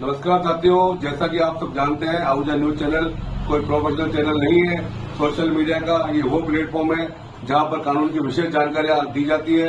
नमस्कार साथियों, जैसा कि आप सब जानते हैं आहूजा न्यूज चैनल कोई प्रोफेशनल चैनल नहीं है। सोशल मीडिया का ये वो प्लेटफॉर्म है जहां पर कानून की विशेष जानकारियां दी जाती है।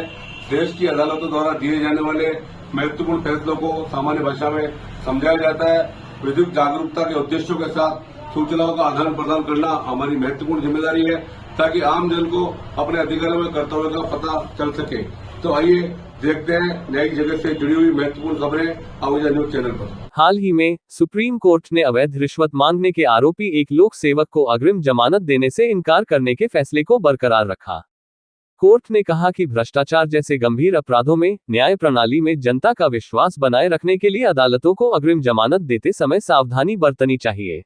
देश की अदालतों द्वारा दिए जाने वाले महत्वपूर्ण फैसलों को सामान्य भाषा में समझाया जाता है। विधिक जागरूकता के उद्देश्यों के साथ सूचनाओं का आदान प्रदान करना हमारी महत्वपूर्ण जिम्मेदारी है ताकि आम जन को अपने अधिकारों में कर्तव्यों का पता चल सके। तो आइए देखते हैं नई जगह से जुड़ी हुई महत्वपूर्ण खबरें आहूजा न्यूज चैनल पर। हाल ही में सुप्रीम कोर्ट ने अवैध रिश्वत मांगने के आरोपी एक लोक सेवक को अग्रिम जमानत देने से इनकार करने के फैसले को बरकरार रखा। कोर्ट ने कहा कि भ्रष्टाचार जैसे गंभीर अपराधों में न्याय प्रणाली में जनता का विश्वास बनाए रखने के लिए अदालतों को अग्रिम जमानत देते समय सावधानी बरतनी चाहिए।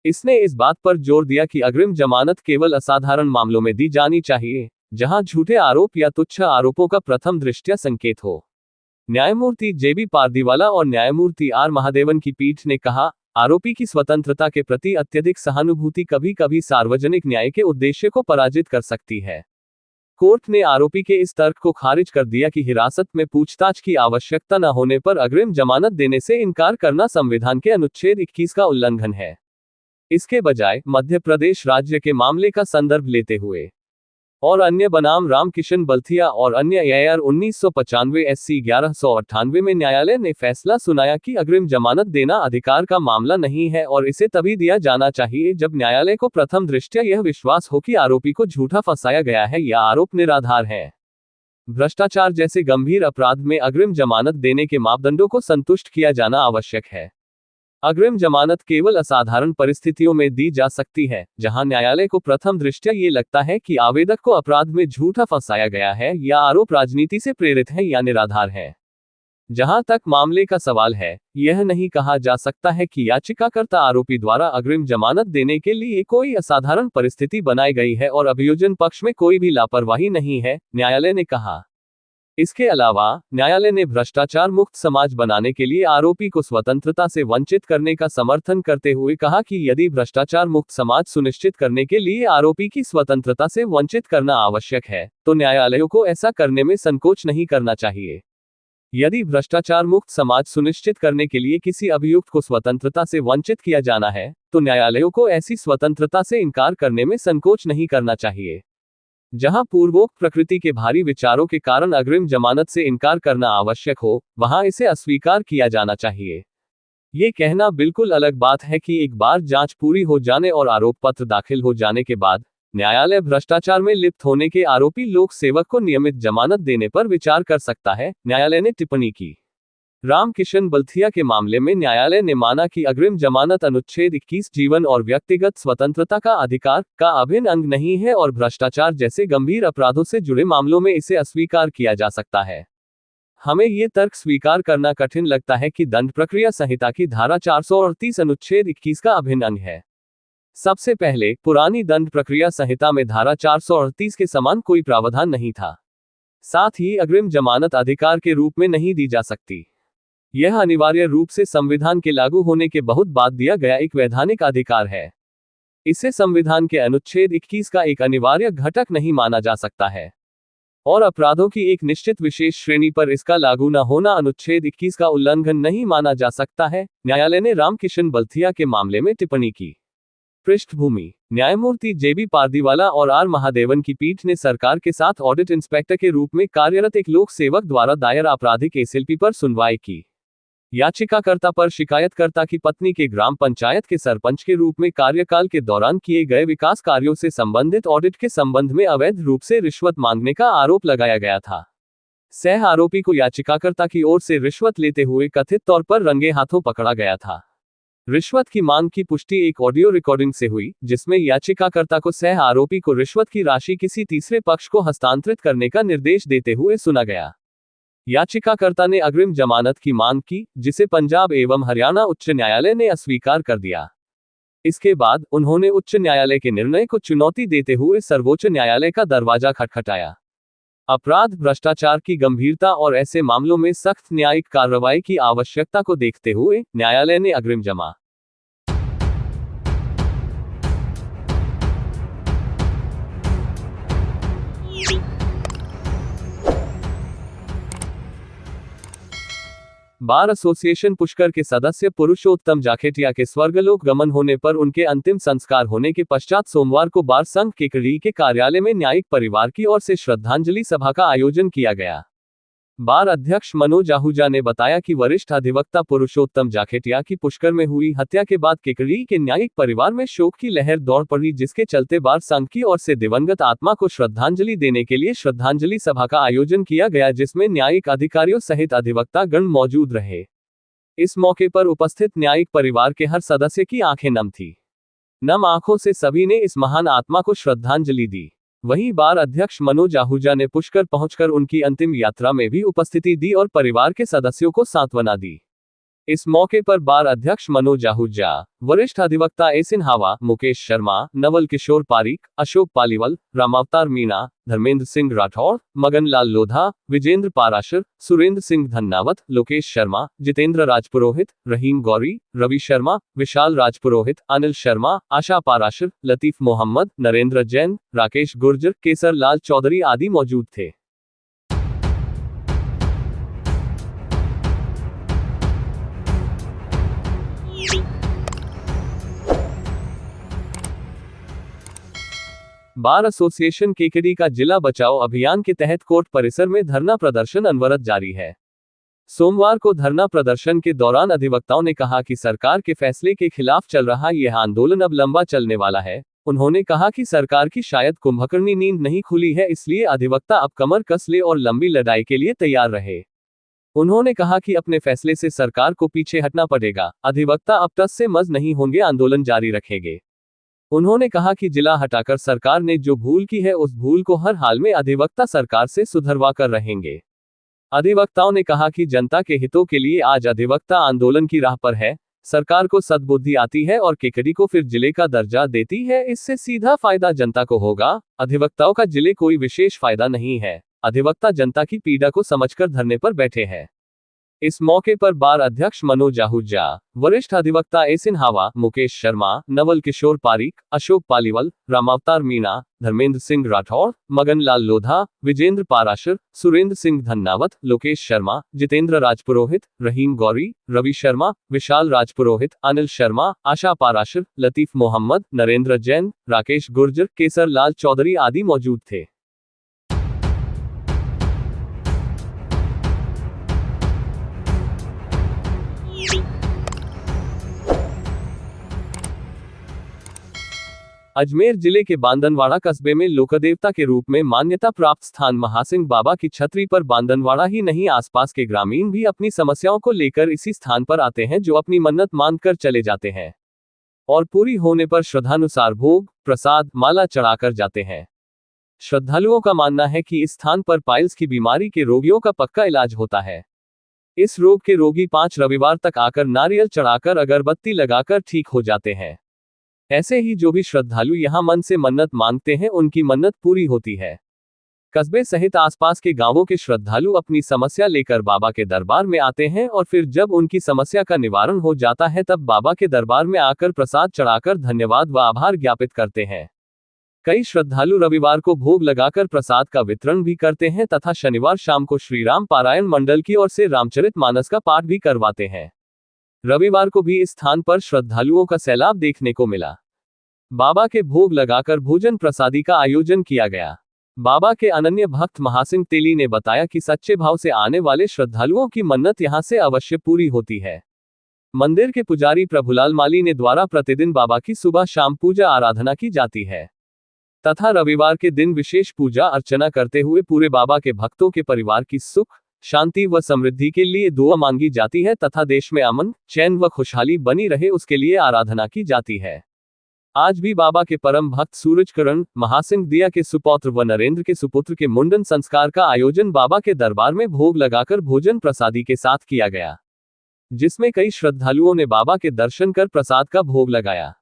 इसने इस बात पर जोर दिया कि अग्रिम जमानत केवल असाधारण मामलों में दी जानी चाहिए, जहां झूठे आरोप या तुच्छ आरोपों का प्रथम दृष्टया संकेत हो। न्यायमूर्ति जेबी पारदीवाला और न्यायमूर्ति आर महादेवन की पीठ ने कहा, आरोपी की स्वतंत्रता के प्रति अत्यधिक सहानुभूति कभी कभी सार्वजनिक न्याय के उद्देश्य को पराजित कर सकती है। कोर्ट ने आरोपी के इस तर्क को खारिज कर दिया कि हिरासत में पूछताछ की आवश्यकता न होने पर अग्रिम जमानत देने से इनकार करना संविधान के अनुच्छेद 21 का उल्लंघन है। इसके बजाय मध्य प्रदेश राज्य के मामले का संदर्भ लेते हुए और अन्य बनाम रामकिशन बल्थिया और अन्य AR 1995 SC 1198 में न्यायालय ने फैसला सुनाया कि अग्रिम जमानत देना अधिकार का मामला नहीं है और इसे तभी दिया जाना चाहिए जब न्यायालय को प्रथम दृष्टया यह विश्वास हो कि आरोपी को झूठा फंसाया गया है या आरोप निराधार है। भ्रष्टाचार जैसे गंभीर अपराध में अग्रिम जमानत देने के मापदंडों को संतुष्ट किया जाना आवश्यक है। अग्रिम जमानत केवल असाधारण परिस्थितियों में दी जा सकती है, जहां न्यायालय को प्रथम दृष्टया ये लगता है कि आवेदक को अपराध में झूठा फंसाया गया है या आरोप राजनीति से प्रेरित है या निराधार है। जहां तक मामले का सवाल है, यह नहीं कहा जा सकता है कि याचिकाकर्ता आरोपी द्वारा अग्रिम जमानत देने के लिए कोई असाधारण परिस्थिति बनाई गई है और अभियोजन पक्ष में कोई भी लापरवाही नहीं है, न्यायालय ने कहा। इसके अलावा न्यायालय ने भ्रष्टाचार मुक्त समाज बनाने के लिए आरोपी को स्वतंत्रता से वंचित करने का समर्थन करते हुए कहा कि यदि भ्रष्टाचार मुक्त समाज सुनिश्चित करने के लिए आरोपी की स्वतंत्रता से वंचित करना आवश्यक है, तो न्यायालयों को ऐसा करने में संकोच नहीं करना चाहिए। यदि भ्रष्टाचार मुक्त समाज सुनिश्चित करने के लिए किसी अभियुक्त को स्वतंत्रता से वंचित किया जाना है, तो न्यायालयों को ऐसी स्वतंत्रता से इनकार करने में संकोच नहीं करना चाहिए। जहां पूर्वोक्त प्रकृति के भारी विचारों के कारण अग्रिम जमानत से इनकार करना आवश्यक हो, वहां इसे अस्वीकार किया जाना चाहिए। ये कहना बिल्कुल अलग बात है कि एक बार जांच पूरी हो जाने और आरोप पत्र दाखिल हो जाने के बाद न्यायालय भ्रष्टाचार में लिप्त होने के आरोपी लोक सेवक को नियमित जमानत देने पर विचार कर सकता है, न्यायालय ने टिप्पणी की। रामकिशन बल्थिया के मामले में न्यायालय ने माना कि अग्रिम जमानत अनुच्छेद 21 जीवन और व्यक्तिगत स्वतंत्रता का अधिकार का अभिन्न अंग नहीं है और भ्रष्टाचार जैसे गंभीर अपराधों से जुड़े मामलों में इसे अस्वीकार किया जा सकता है। हमें ये तर्क स्वीकार करना कठिन लगता है कि दंड प्रक्रिया संहिता की धारा 438 अनुच्छेद 21 का अभिन्न अंग है। सबसे पहले, पुरानी दंड प्रक्रिया संहिता में धारा 438 के समान कोई प्रावधान नहीं था। साथ ही अग्रिम जमानत अधिकार के रूप में नहीं दी जा सकती। यह अनिवार्य रूप से संविधान के लागू होने के बहुत बाद दिया गया एक वैधानिक अधिकार है। इसे संविधान के अनुच्छेद 21 का एक अनिवार्य घटक नहीं माना जा सकता है और अपराधों की एक निश्चित विशेष श्रेणी पर इसका लागू न होना अनुच्छेद 21 का उल्लंघन नहीं माना जा सकता है, न्यायालय ने रामकिशन बल्थिया के मामले में टिप्पणी की। पृष्ठभूमि: न्यायमूर्ति जेबी पारदीवाला और आर महादेवन की पीठ ने सरकार के साथ ऑडिट इंस्पेक्टर के रूप में कार्यरत एक लोक सेवक द्वारा दायर आपराधिक SLP पर सुनवाई की। याचिकाकर्ता पर शिकायतकर्ता की पत्नी के ग्राम पंचायत के सरपंच के रूप में कार्यकाल के दौरान किए गए विकास कार्यों से संबंधित ऑडिट के संबंध में अवैध रूप से रिश्वत मांगने का आरोप लगाया गया था। सह आरोपी को याचिकाकर्ता की ओर से रिश्वत लेते हुए कथित तौर पर रंगे हाथों पकड़ा गया था। रिश्वत की मांग की पुष्टि एक ऑडियो रिकॉर्डिंग से हुई, जिसमें याचिकाकर्ता को सह आरोपी को रिश्वत की राशि किसी तीसरे पक्ष को हस्तांतरित करने का निर्देश देते हुए सुना गया। याचिकाकर्ता ने अग्रिम जमानत की मांग की, जिसे पंजाब एवं हरियाणा उच्च न्यायालय ने अस्वीकार कर दिया। इसके बाद उन्होंने उच्च न्यायालय के निर्णय को चुनौती देते हुए सर्वोच्च न्यायालय का दरवाजा खटखटाया। अपराध भ्रष्टाचार की गंभीरता और ऐसे मामलों में सख्त न्यायिक कार्रवाई की आवश्यकता को देखते हुए न्यायालय ने अग्रिम जमा बार एसोसिएशन पुष्कर के सदस्य पुरुषोत्तम जाखेटिया के स्वर्गलोक गमन होने पर उनके अंतिम संस्कार होने के पश्चात सोमवार को बार संघ केकड़ी के कार्यालय में न्यायिक परिवार की ओर से श्रद्धांजलि सभा का आयोजन किया गया। बार अध्यक्ष मनोज आहूजा ने बताया कि वरिष्ठ अधिवक्ता पुरुषोत्तम जाखेटिया की पुष्कर में हुई हत्या के बाद केकड़ी के न्यायिक परिवार में शोक की लहर दौड़ पड़ी, जिसके चलते बार संघ की ओर से दिवंगत आत्मा को श्रद्धांजलि देने के लिए श्रद्धांजलि सभा का आयोजन किया गया, जिसमें न्यायिक अधिकारियों सहित अधिवक्ता गण मौजूद रहे। इस मौके पर उपस्थित न्यायिक परिवार के हर सदस्य की आंखें नम थी। नम आंखों से सभी ने इस महान आत्मा को श्रद्धांजलि दी। वहीं बार अध्यक्ष मनोज आहूजा ने पुष्कर पहुंचकर उनकी अंतिम यात्रा में भी उपस्थिति दी और परिवार के सदस्यों को सांत्वना दी। इस मौके पर बार अध्यक्ष मनोज आहूजा, वरिष्ठ अधिवक्ता ए सिन्हावा, मुकेश शर्मा, नवल किशोर पारीक, अशोक पालीवाल, रामावतार मीणा, धर्मेंद्र सिंह राठौड़, मगन लाल लोधा, विजेंद्र पाराशर, सुरेंद्र सिंह धन्नावत, लोकेश शर्मा, जितेंद्र राजपुरोहित, रहीम गौरी, रवि शर्मा, विशाल राजपुरोहित, अनिल शर्मा, आशा पाराशर, लतीफ मोहम्मद, नरेंद्र जैन, राकेश गुर्जर, केसर लाल चौधरी आदि मौजूद थे। बार एसोसिएशन केकड़ी का जिला बचाओ अभियान के तहत कोर्ट परिसर में धरना प्रदर्शन अनवरत जारी है। सोमवार को धरना प्रदर्शन के दौरान अधिवक्ताओं ने कहा कि सरकार के फैसले के खिलाफ चल रहा यह आंदोलन अब लंबा चलने वाला है। उन्होंने कहा कि सरकार की शायद कुंभकर्णी नींद नहीं खुली है, इसलिए अधिवक्ता अब कमर कस ले और लंबी लड़ाई के लिए तैयार रहे। उन्होंने कहा कि अपने फैसले से सरकार को पीछे हटना पड़ेगा। अधिवक्ता अब टस से मज नहीं होंगे, आंदोलन जारी रखेंगे। उन्होंने कहा कि जिला हटाकर सरकार ने जो भूल की है उस भूल को हर हाल में अधिवक्ता सरकार से सुधरवा कर रहेंगे। अधिवक्ताओं ने कहा कि जनता के हितों के लिए आज अधिवक्ता आंदोलन की राह पर है। सरकार को सद्बुद्धि आती है और केकड़ी को फिर जिले का दर्जा देती है, इससे सीधा फायदा जनता को होगा। अधिवक्ताओं का जिले कोई विशेष फायदा नहीं है। अधिवक्ता जनता की पीड़ा को समझकर धरने पर बैठे हैं। इस मौके पर बार अध्यक्ष मनोज आहूजा, वरिष्ठ अधिवक्ता ए सिन्हावा, मुकेश शर्मा, नवल किशोर पारीक, अशोक पालीवाल, रामावतार मीणा, धर्मेंद्र सिंह राठौड़, मगन लाल लोधा, विजेंद्र पाराशर, सुरेंद्र सिंह धन्नावत, लोकेश शर्मा, जितेंद्र राजपुरोहित, रहीम गौरी, रवि शर्मा, विशाल राजपुरोहित, अनिल शर्मा, आशा पाराशर, लतीफ मोहम्मद, नरेंद्र जैन, राकेश गुर्जर, केसर लाल चौधरी आदि मौजूद थे। अजमेर जिले के बांदनवाड़ा कस्बे में लोकदेवता के रूप में मान्यता प्राप्त स्थान महासिंह बाबा की छतरी पर बांदनवाड़ा ही नहीं आसपास के ग्रामीण भी अपनी समस्याओं को लेकर इसी स्थान पर आते हैं, जो अपनी मन्नत मानकर चले जाते हैं और पूरी होने पर श्रद्धानुसार भोग, प्रसाद, माला चढ़ाकर जाते हैं। श्रद्धालुओं का मानना है कि इस स्थान पर पाइल्स की बीमारी के रोगियों का पक्का इलाज होता है। इस रोग के रोगी 5 रविवार तक आकर नारियल चढ़ाकर अगरबत्ती लगाकर ठीक हो जाते हैं। ऐसे ही जो भी श्रद्धालु यहाँ मन से मन्नत मांगते हैं उनकी मन्नत पूरी होती है। कस्बे सहित आसपास के गांवों के श्रद्धालु अपनी समस्या लेकर बाबा के दरबार में आते हैं और फिर जब उनकी समस्या का निवारण हो जाता है तब बाबा के दरबार में आकर प्रसाद चढ़ाकर धन्यवाद व आभार ज्ञापित करते हैं। कई श्रद्धालु रविवार को भोग लगाकर प्रसाद का वितरण भी करते हैं तथा शनिवार शाम को श्रीराम पारायण मंडल की ओर से रामचरितमानस का पाठ भी करवाते हैं। रविवार को भी इस स्थान पर श्रद्धालुओं का सैलाब देखने को मिला। बाबा के भोग लगाकर भोजन प्रसादी का आयोजन किया गया। बाबा के अनन्य भक्त महासिंह तेली ने बताया कि सच्चे भाव से आने वाले श्रद्धालुओं की मन्नत यहां से अवश्य पूरी होती है। मंदिर के पुजारी प्रभुलाल माली ने द्वारा प्रतिदिन बाबा की सुबह शाम पूजा आराधना की जाती है तथा रविवार के दिन विशेष पूजा अर्चना करते हुए पूरे बाबा के भक्तों के परिवार की सुख, शांति व समृद्धि के लिए दुआ मांगी जाती है तथा देश में अमन, चैन व खुशहाली बनी रहे उसके लिए आराधना की जाती है। आज भी बाबा के परम भक्त सूरजकरण, महासिंह दिया के सुपौत्र व नरेंद्र के सुपुत्र के मुंडन संस्कार का आयोजन बाबा के दरबार में भोग लगाकर भोजन प्रसादी के साथ किया गया, जिसमें कई श्रद्धालुओं ने बाबा के दर्शन कर प्रसाद का भोग लगाया।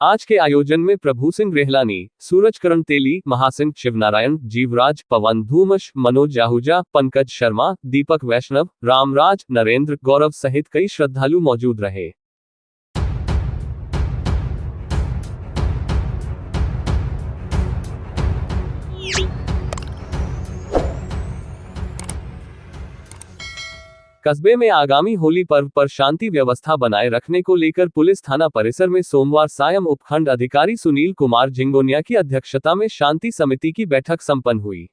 आज के आयोजन में प्रभु सिंह रेहलानी, सूरजकरण तेली, महासिंह शिवनारायण, जीवराज, पवन धूमश, मनोज आहूजा, पंकज शर्मा, दीपक वैष्णव, रामराज, नरेंद्र, गौरव सहित कई श्रद्धालु मौजूद रहे। कस्बे में आगामी होली पर्व पर शांति व्यवस्था बनाए रखने को लेकर पुलिस थाना परिसर में सोमवार सायं उपखंड अधिकारी सुनील कुमार झिंगोनिया की अध्यक्षता में शांति समिति की बैठक संपन्न हुई।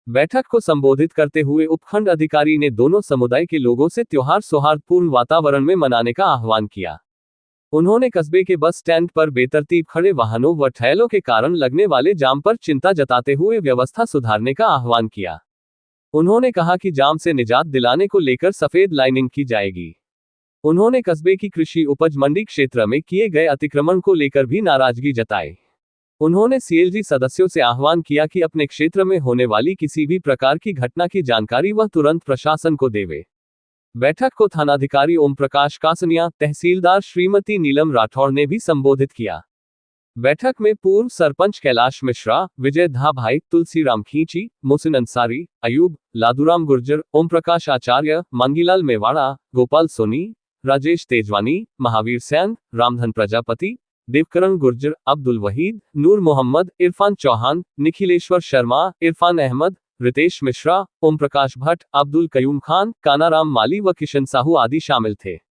बैठक को संबोधित करते हुए उपखंड अधिकारी ने दोनों समुदाय के लोगों से त्योहार सौहार्दपूर्ण वातावरण में मनाने का आह्वान किया। उन्होंने कस्बे के बस स्टैंड पर बेतरतीब खड़े वाहनों व ठेलों के कारण लगने वाले जाम पर चिंता जताते हुए व्यवस्था सुधारने का आह्वान किया। उन्होंने कहा कि जाम से निजात दिलाने को लेकर सफेद लाइनिंग की जाएगी। उन्होंने कस्बे की कृषि उपज मंडी क्षेत्र में किए गए अतिक्रमण को लेकर भी नाराजगी जताई। उन्होंने सीएलजी सदस्यों से आह्वान किया कि अपने क्षेत्र में होने वाली किसी भी प्रकार की घटना की जानकारी वह तुरंत प्रशासन को देवे। बैठक को थानाधिकारी ओम प्रकाश कासनिया, तहसीलदार श्रीमती नीलम राठौड़ ने भी संबोधित किया। बैठक में पूर्व सरपंच कैलाश मिश्रा, विजय धा भाई, तुलसीराम खींची, मोहसिन अंसारी, अयूब, लादूराम गुर्जर, ओम प्रकाश आचार्य, मांगीलाल मेवाड़ा, गोपाल सोनी, राजेश तेजवानी, महावीर सैन, रामधन प्रजापति, देवकरण गुर्जर, अब्दुल वहीद, नूर मोहम्मद, इरफान चौहान, निखिलेश्वर शर्मा, इरफान अहमद, रितेश मिश्रा, ओम प्रकाश भट्ट, अब्दुल कयूम खान, कानाराम माली व किशन साहू आदि शामिल थे।